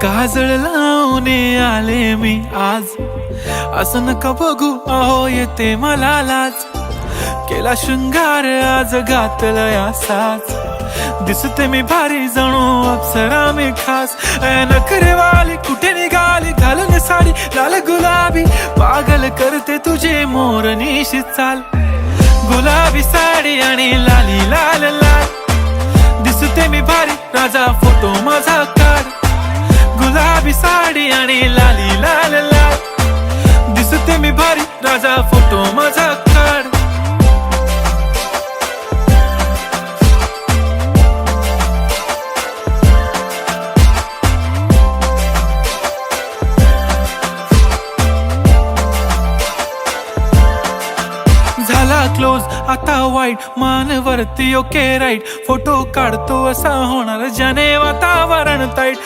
काजळ लावून आले मी आज, असं नका बघू अहो येते मला लाज. केला शृंगार आज घातला असाच, दिसते मी भारी जणू अप्सरा मी खास. नखरेवाली कुठे निघाली घालून साडी लाल गुलाबी, पागल करते तुझे मोरनीशी चाल. गुलाबी साडी आणि लाली लाल लाल, दिसते मी भारी राजा फोटो माझा काढ. गुलाबी साडी आणि लाली लाल लाल, दिसते मी भारी राजा फोटो माझा काढ. झाला क्लोज आता वाईट, मान वरती ओके राईट. फोटो काढतो असा होणार ज्याने वातावरण ताईट.